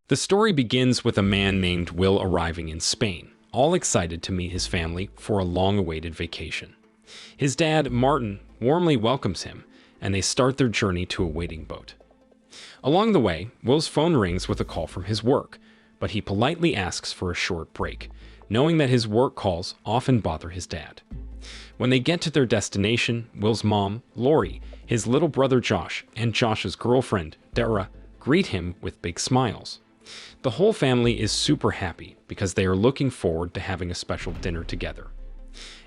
The story begins with a man named Will arriving in Spain, all excited to meet his family for a long-awaited vacation. His dad, Martin, warmly welcomes him, and they start their journey to a waiting boat. Along the way, Will's phone rings with a call from his work, but he politely asks for a short break, knowing that his work calls often bother his dad. When they get to their destination, Will's mom, Lori, his little brother Josh, and Josh's girlfriend, Dara, greet him with big smiles. The whole family is super happy because they are looking forward to having a special dinner together.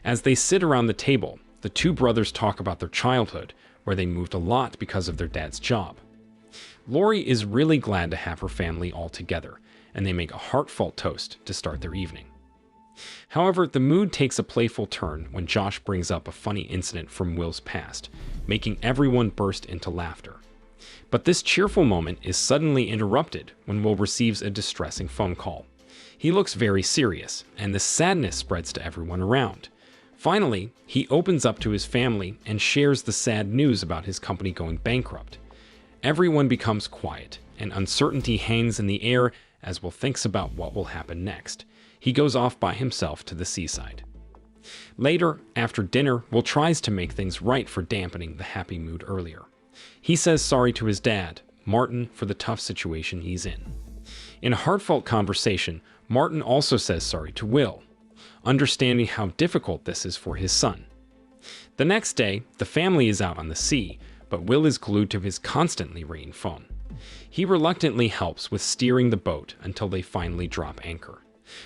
As they sit around the table, the two brothers talk about their childhood, where they moved a lot because of their dad's job. Lori is really glad to have her family all together, and they make a heartfelt toast to start their evening. However, the mood takes a playful turn when Josh brings up a funny incident from Will's past, making everyone burst into laughter. But this cheerful moment is suddenly interrupted when Will receives a distressing phone call. He looks very serious, and the sadness spreads to everyone around. Finally, he opens up to his family and shares the sad news about his company going bankrupt. Everyone becomes quiet, and uncertainty hangs in the air as Will thinks about what will happen next. He goes off by himself to the seaside. Later, after dinner, Will tries to make things right for dampening the happy mood earlier. He says sorry to his dad, Martin, for the tough situation he's in. In a heartfelt conversation, Martin also says sorry to Will, understanding how difficult this is for his son. The next day, the family is out on the sea, but Will is glued to his constantly ringing phone. He reluctantly helps with steering the boat until they finally drop anchor.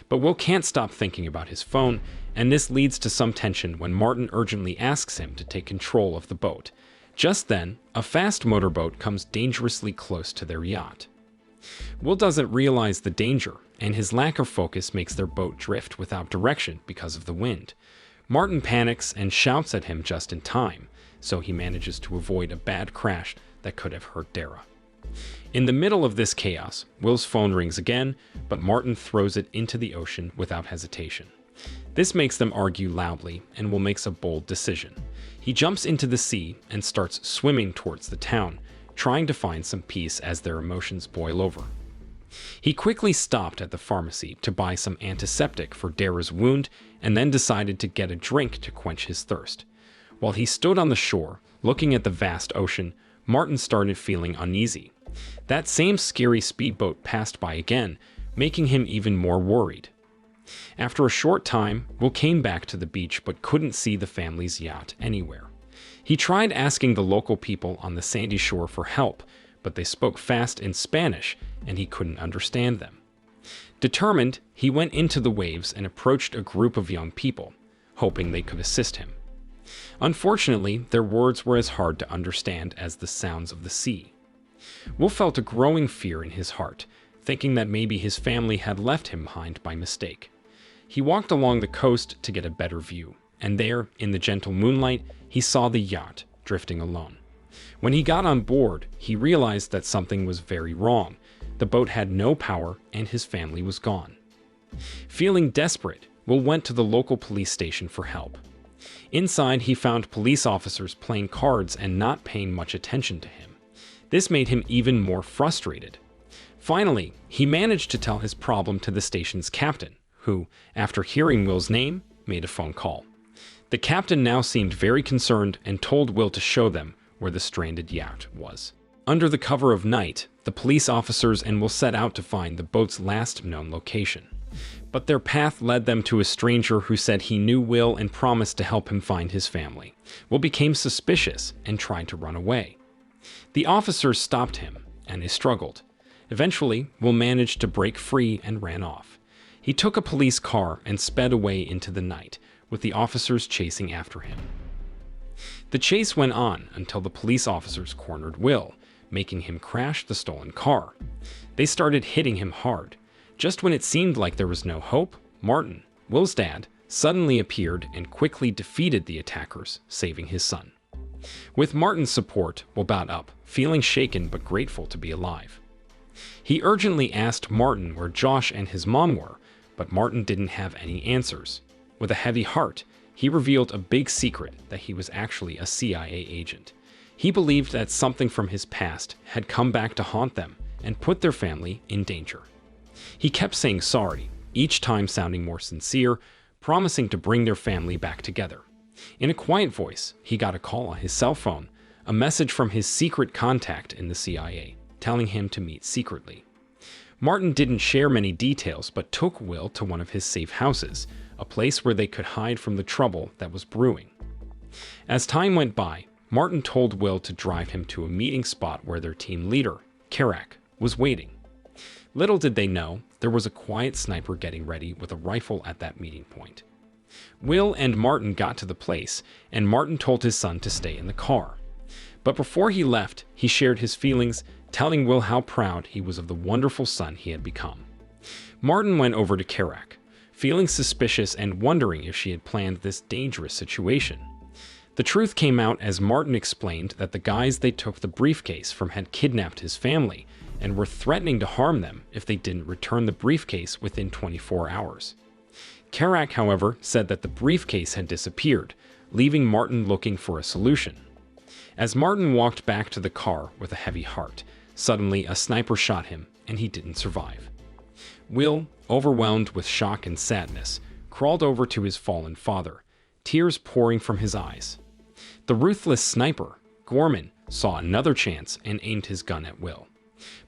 But Will can't stop thinking about his phone, and this leads to some tension when Martin urgently asks him to take control of the boat. Just then, a fast motorboat comes dangerously close to their yacht. Will doesn't realize the danger, and his lack of focus makes their boat drift without direction because of the wind. Martin panics and shouts at him just in time, so he manages to avoid a bad crash that could have hurt Dara. In the middle of this chaos, Will's phone rings again, but Martin throws it into the ocean without hesitation. This makes them argue loudly, and Will makes a bold decision. He jumps into the sea and starts swimming towards the town, trying to find some peace as their emotions boil over. He quickly stopped at the pharmacy to buy some antiseptic for Dara's wound and then decided to get a drink to quench his thirst. While he stood on the shore, looking at the vast ocean, Martin started feeling uneasy. That same scary speedboat passed by again, making him even more worried. After a short time, Will came back to the beach but couldn't see the family's yacht anywhere. He tried asking the local people on the sandy shore for help, but they spoke fast in Spanish and he couldn't understand them. Determined, he went into the waves and approached a group of young people, hoping they could assist him. Unfortunately, their words were as hard to understand as the sounds of the sea. Will felt a growing fear in his heart, thinking that maybe his family had left him behind by mistake. He walked along the coast to get a better view, and there, in the gentle moonlight, he saw the yacht drifting alone. When he got on board, he realized that something was very wrong. The boat had no power, and his family was gone. Feeling desperate, Will went to the local police station for help. Inside, he found police officers playing cards and not paying much attention to him. This made him even more frustrated. Finally, he managed to tell his problem to the station's captain, who, after hearing Will's name, made a phone call. The captain now seemed very concerned and told Will to show them where the stranded yacht was. Under the cover of night, the police officers and Will set out to find the boat's last known location. But their path led them to a stranger who said he knew Will and promised to help him find his family. Will became suspicious and tried to run away. The officers stopped him, and they struggled. Eventually, Will managed to break free and ran off. He took a police car and sped away into the night, with the officers chasing after him. The chase went on until the police officers cornered Will, making him crash the stolen car. They started hitting him hard. Just when it seemed like there was no hope, Martin, Will's dad, suddenly appeared and quickly defeated the attackers, saving his son. With Martin's support, Will got up, feeling shaken but grateful to be alive. He urgently asked Martin where Josh and his mom were, but Martin didn't have any answers. With a heavy heart, he revealed a big secret that he was actually a CIA agent. He believed that something from his past had come back to haunt them, and put their family in danger. He kept saying sorry, each time sounding more sincere, promising to bring their family back together. In a quiet voice, he got a call on his cell phone, a message from his secret contact in the CIA, telling him to meet secretly. Martin didn't share many details, but took Will to one of his safe houses, a place where they could hide from the trouble that was brewing. As time went by, Martin told Will to drive him to a meeting spot where their team leader, Kerouac, was waiting. Little did they know, there was a quiet sniper getting ready with a rifle at that meeting point. Will and Martin got to the place, and Martin told his son to stay in the car. But before he left, he shared his feelings, telling Will how proud he was of the wonderful son he had become. Martin went over to Kerouac, feeling suspicious and wondering if she had planned this dangerous situation. The truth came out as Martin explained that the guys they took the briefcase from had kidnapped his family and were threatening to harm them if they didn't return the briefcase within 24 hours. Kerouac, however, said that the briefcase had disappeared, leaving Martin looking for a solution. As Martin walked back to the car with a heavy heart, suddenly a sniper shot him, and he didn't survive. Will, overwhelmed with shock and sadness, crawled over to his fallen father, tears pouring from his eyes. The ruthless sniper, Gorman, saw another chance and aimed his gun at Will.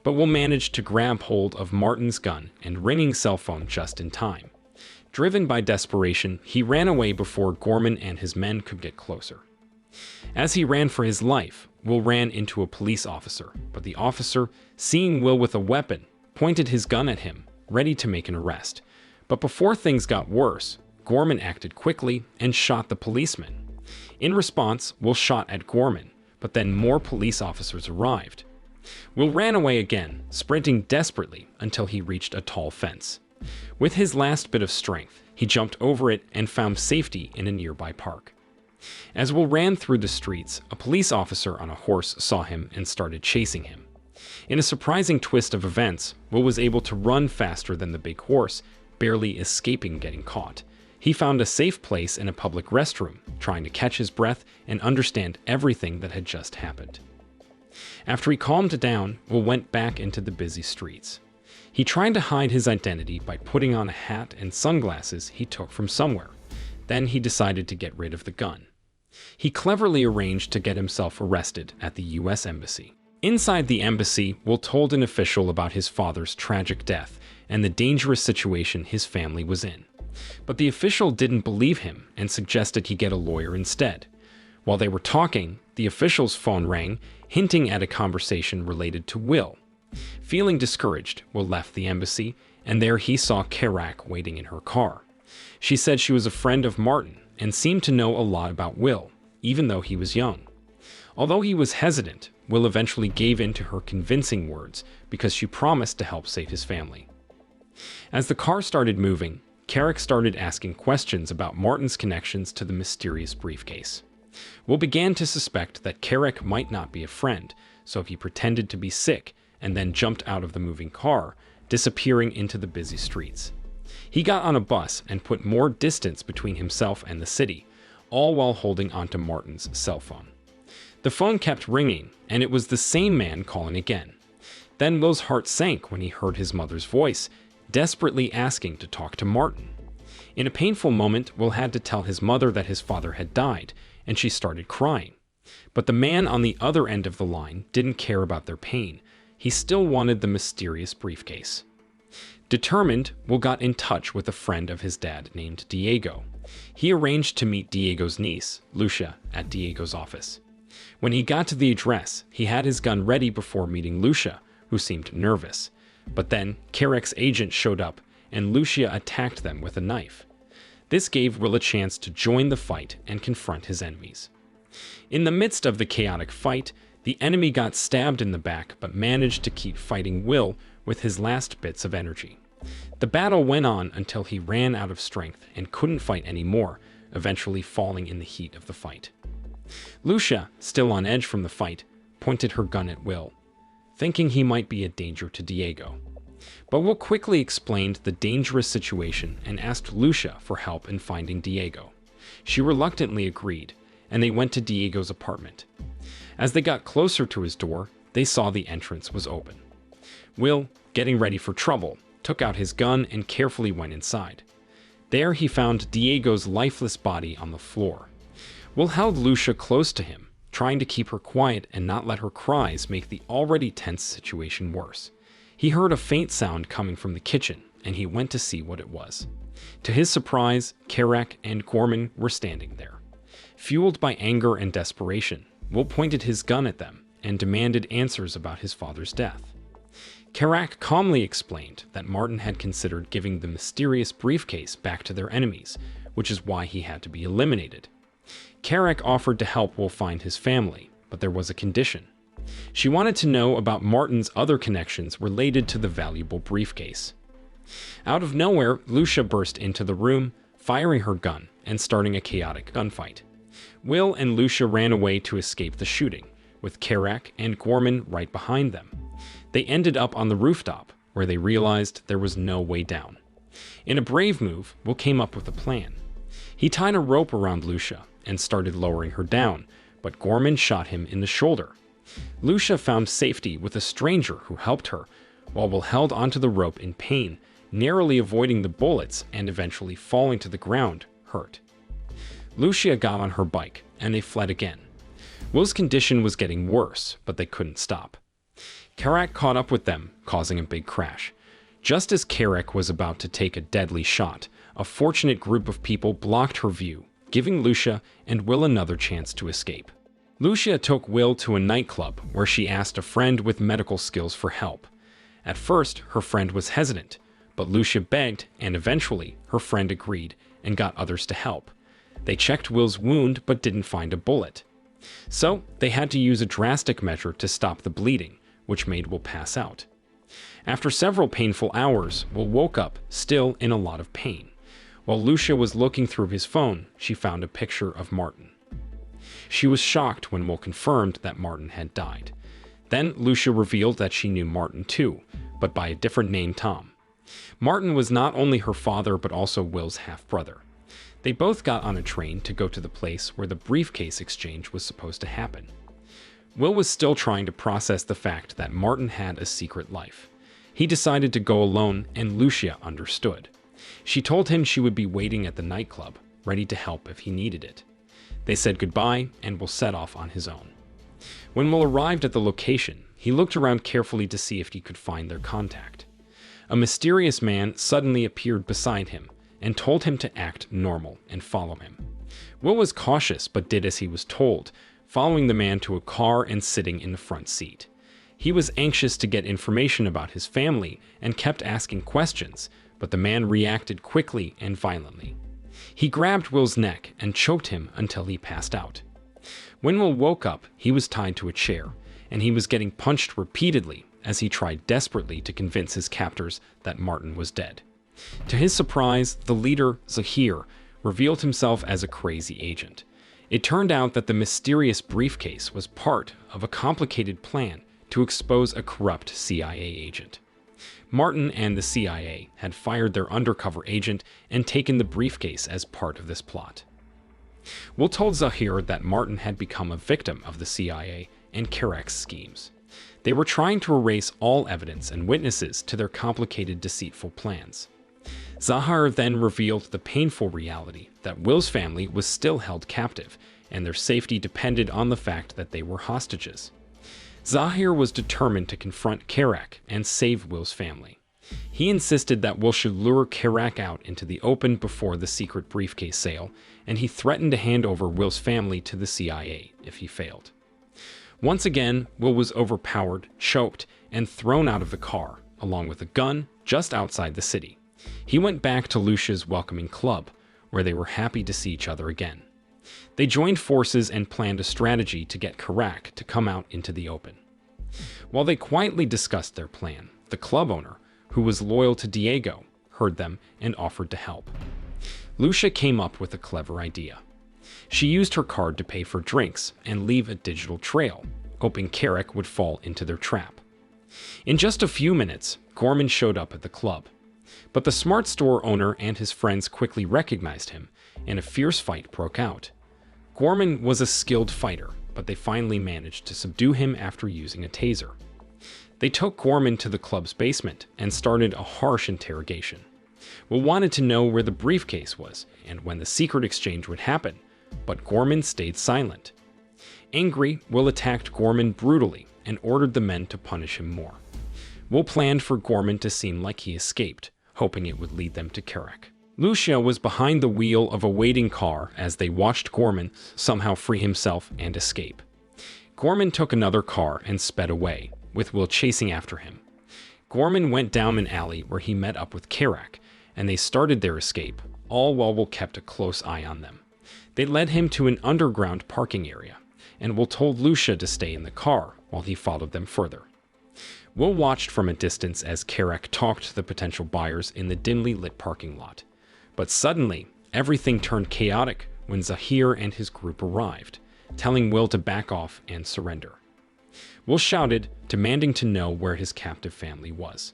But Will managed to grab hold of Martin's gun and ringing cell phone just in time. Driven by desperation, he ran away before Gorman and his men could get closer. As he ran for his life, Will ran into a police officer, but the officer, seeing Will with a weapon, pointed his gun at him, ready to make an arrest. But before things got worse, Gorman acted quickly and shot the policeman. In response, Will shot at Gorman, but then more police officers arrived. Will ran away again, sprinting desperately until he reached a tall fence. With his last bit of strength, he jumped over it and found safety in a nearby park. As Will ran through the streets, a police officer on a horse saw him and started chasing him. In a surprising twist of events, Will was able to run faster than the big horse, barely escaping getting caught. He found a safe place in a public restroom, trying to catch his breath and understand everything that had just happened. After he calmed down, Will went back into the busy streets. He tried to hide his identity by putting on a hat and sunglasses he took from somewhere. Then he decided to get rid of the gun. He cleverly arranged to get himself arrested at the U.S. Embassy. Inside the embassy, Will told an official about his father's tragic death and the dangerous situation his family was in. But the official didn't believe him and suggested he get a lawyer instead. While they were talking, the official's phone rang, hinting at a conversation related to Will. Feeling discouraged, Will left the embassy, and there he saw Kerouac waiting in her car. She said she was a friend of Martin and seemed to know a lot about Will, even though he was young. Although he was hesitant, Will eventually gave in to her convincing words because she promised to help save his family. As the car started moving, Kerouac started asking questions about Martin's connections to the mysterious briefcase. Will began to suspect that Kerouac might not be a friend, so he pretended to be sick and then jumped out of the moving car, disappearing into the busy streets. He got on a bus and put more distance between himself and the city, all while holding onto Martin's cell phone. The phone kept ringing, and it was the same man calling again. Then Will's heart sank when he heard his mother's voice, desperately asking to talk to Martin. In a painful moment, Will had to tell his mother that his father had died, and she started crying. But the man on the other end of the line didn't care about their pain. He still wanted the mysterious briefcase. Determined, Will got in touch with a friend of his dad named Diego. He arranged to meet Diego's niece, Lucia, at Diego's office. When he got to the address, he had his gun ready before meeting Lucia, who seemed nervous. But then, Kerouac's agent showed up, and Lucia attacked them with a knife. This gave Will a chance to join the fight and confront his enemies. In the midst of the chaotic fight, the enemy got stabbed in the back but managed to keep fighting Will with his last bits of energy. The battle went on until he ran out of strength and couldn't fight anymore, eventually falling in the heat of the fight. Lucia, still on edge from the fight, pointed her gun at Will, thinking he might be a danger to Diego. But Will quickly explained the dangerous situation and asked Lucia for help in finding Diego. She reluctantly agreed, and they went to Diego's apartment. As they got closer to his door, they saw the entrance was open. Will, getting ready for trouble, took out his gun and carefully went inside. There he found Diego's lifeless body on the floor. Will held Lucia close to him, trying to keep her quiet and not let her cries make the already tense situation worse. He heard a faint sound coming from the kitchen, and he went to see what it was. To his surprise, Kerak and Gorman were standing there. Fueled by anger and desperation, Will pointed his gun at them and demanded answers about his father's death. Kerak calmly explained that Martin had considered giving the mysterious briefcase back to their enemies, which is why he had to be eliminated. Kerak offered to help Will find his family, but there was a condition. She wanted to know about Martin's other connections related to the valuable briefcase. Out of nowhere, Lucia burst into the room, firing her gun and starting a chaotic gunfight. Will and Lucia ran away to escape the shooting, with Kerak and Gorman right behind them. They ended up on the rooftop, where they realized there was no way down. In a brave move, Will came up with a plan. He tied a rope around Lucia and started lowering her down, but Gorman shot him in the shoulder. Lucia found safety with a stranger who helped her, while Will held onto the rope in pain, narrowly avoiding the bullets and eventually falling to the ground, hurt. Lucia got on her bike, and they fled again. Will's condition was getting worse, but they couldn't stop. Kerak caught up with them, causing a big crash. Just as Kerak was about to take a deadly shot, a fortunate group of people blocked her view, giving Lucia and Will another chance to escape. Lucia took Will to a nightclub where she asked a friend with medical skills for help. At first, her friend was hesitant, but Lucia begged, and eventually, her friend agreed and got others to help. They checked Will's wound but didn't find a bullet. So, they had to use a drastic measure to stop the bleeding, which made Will pass out. After several painful hours, Will woke up, still in a lot of pain. While Lucia was looking through his phone, she found a picture of Martin. She was shocked when Will confirmed that Martin had died. Then Lucia revealed that she knew Martin too, but by a different name, Tom. Martin was not only her father but also Will's half-brother. They both got on a train to go to the place where the briefcase exchange was supposed to happen. Will was still trying to process the fact that Martin had a secret life. He decided to go alone, and Lucia understood. She told him she would be waiting at the nightclub, ready to help if he needed it. They said goodbye, and Will set off on his own. When Will arrived at the location, he looked around carefully to see if he could find their contact. A mysterious man suddenly appeared beside him and told him to act normal and follow him. Will was cautious but did as he was told, following the man to a car and sitting in the front seat. He was anxious to get information about his family and kept asking questions, but the man reacted quickly and violently. He grabbed Will's neck and choked him until he passed out. When Will woke up, he was tied to a chair, and he was getting punched repeatedly as he tried desperately to convince his captors that Martin was dead. To his surprise, the leader, Zahir, revealed himself as a crazy agent. It turned out that the mysterious briefcase was part of a complicated plan to expose a corrupt CIA agent. Martin and the CIA had fired their undercover agent and taken the briefcase as part of this plot. Will told Zahir that Martin had become a victim of the CIA and Kerak's schemes. They were trying to erase all evidence and witnesses to their complicated, deceitful plans. Zahir then revealed the painful reality that Will's family was still held captive, and their safety depended on the fact that they were hostages. Zahir was determined to confront Kerak and save Will's family. He insisted that Will should lure Kerak out into the open before the secret briefcase sale, and he threatened to hand over Will's family to the CIA if he failed. Once again, Will was overpowered, choked, and thrown out of the car, along with a gun, just outside the city. He went back to Lucia's welcoming club, where they were happy to see each other again. They joined forces and planned a strategy to get Kerak to come out into the open. While they quietly discussed their plan, the club owner, who was loyal to Diego, heard them and offered to help. Lucia came up with a clever idea. She used her card to pay for drinks and leave a digital trail, hoping Kerak would fall into their trap. In just a few minutes, Gorman showed up at the club. But the smart store owner and his friends quickly recognized him, and a fierce fight broke out. Gorman was a skilled fighter, but they finally managed to subdue him after using a taser. They took Gorman to the club's basement and started a harsh interrogation. Will wanted to know where the briefcase was and when the secret exchange would happen, but Gorman stayed silent. Angry, Will attacked Gorman brutally and ordered the men to punish him more. Will planned for Gorman to seem like he escaped, hoping it would lead them to Kerouac. Lucia was behind the wheel of a waiting car as they watched Gorman somehow free himself and escape. Gorman took another car and sped away, with Will chasing after him. Gorman went down an alley where he met up with Kerouac, and they started their escape, all while Will kept a close eye on them. They led him to an underground parking area, and Will told Lucia to stay in the car while he followed them further. Will watched from a distance as Kerouac talked to the potential buyers in the dimly lit parking lot. But suddenly, everything turned chaotic when Zahir and his group arrived, telling Will to back off and surrender. Will shouted, demanding to know where his captive family was.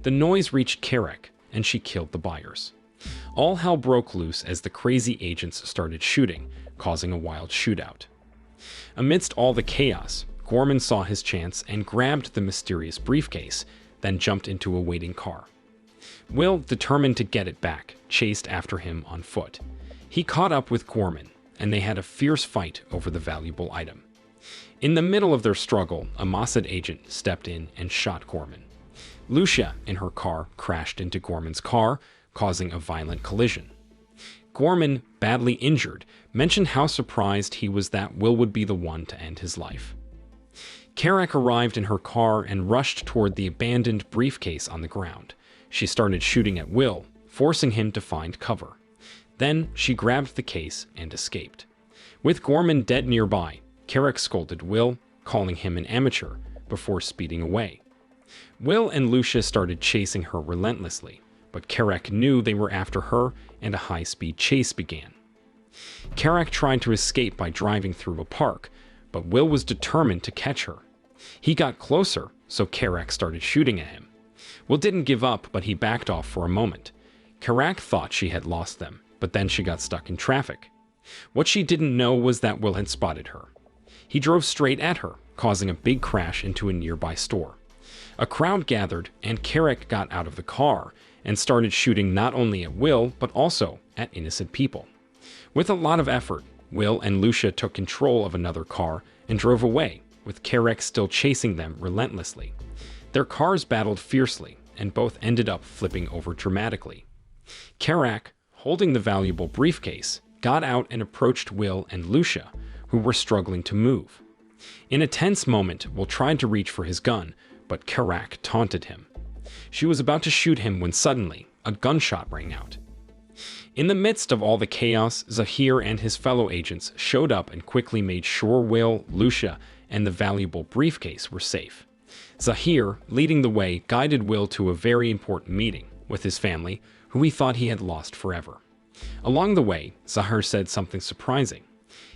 The noise reached Kerouac, and she killed the buyers. All hell broke loose as the crazy agents started shooting, causing a wild shootout. Amidst all the chaos, Gorman saw his chance and grabbed the mysterious briefcase, then jumped into a waiting car. Will, determined to get it back, chased after him on foot. He caught up with Gorman, and they had a fierce fight over the valuable item. In the middle of their struggle, a Mossad agent stepped in and shot Gorman. Lucia, in her car, crashed into Gorman's car, causing a violent collision. Gorman, badly injured, mentioned how surprised he was that Will would be the one to end his life. Kerouac arrived in her car and rushed toward the abandoned briefcase on the ground. She started shooting at Will, forcing him to find cover. Then she grabbed the case and escaped. With Gorman dead nearby, Kerouac scolded Will, calling him an amateur, before speeding away. Will and Lucia started chasing her relentlessly, but Kerouac knew they were after her, and a high-speed chase began. Kerouac tried to escape by driving through a park, but Will was determined to catch her. He got closer, so Kerouac started shooting at him. Will didn't give up, but he backed off for a moment. Kerouac thought she had lost them, but then she got stuck in traffic. What she didn't know was that Will had spotted her. He drove straight at her, causing a big crash into a nearby store. A crowd gathered, and Kerouac got out of the car and started shooting not only at Will, but also at innocent people. With a lot of effort, Will and Lucia took control of another car and drove away, with Kerouac still chasing them relentlessly. Their cars battled fiercely, and both ended up flipping over dramatically. Kerouac, holding the valuable briefcase, got out and approached Will and Lucia, who were struggling to move. In a tense moment, Will tried to reach for his gun, but Kerouac taunted him. She was about to shoot him when suddenly, a gunshot rang out. In the midst of all the chaos, Zahir and his fellow agents showed up and quickly made sure Will, Lucia, and the valuable briefcase were safe. Zahir, leading the way, guided Will to a very important meeting with his family, who he thought he had lost forever. Along the way, Zahir said something surprising.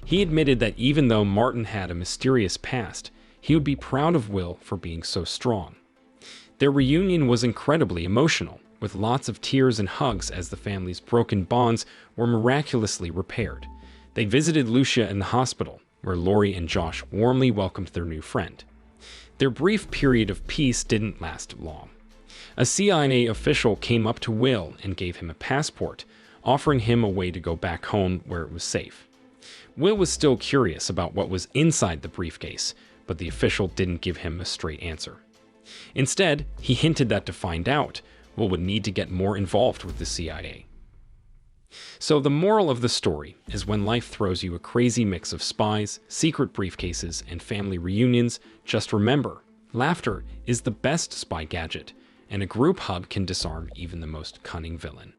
He admitted that even though Martin had a mysterious past, he would be proud of Will for being so strong. Their reunion was incredibly emotional, with lots of tears and hugs as the family's broken bonds were miraculously repaired. They visited Lucia in the hospital, where Lori and Josh warmly welcomed their new friend. Their brief period of peace didn't last long. A CIA official came up to Will and gave him a passport, offering him a way to go back home where it was safe. Will was still curious about what was inside the briefcase, but the official didn't give him a straight answer. Instead, he hinted that to find out, Will would need to get more involved with the CIA. So the moral of the story is when life throws you a crazy mix of spies, secret briefcases, and family reunions, just remember, laughter is the best spy gadget, and a group hug can disarm even the most cunning villain.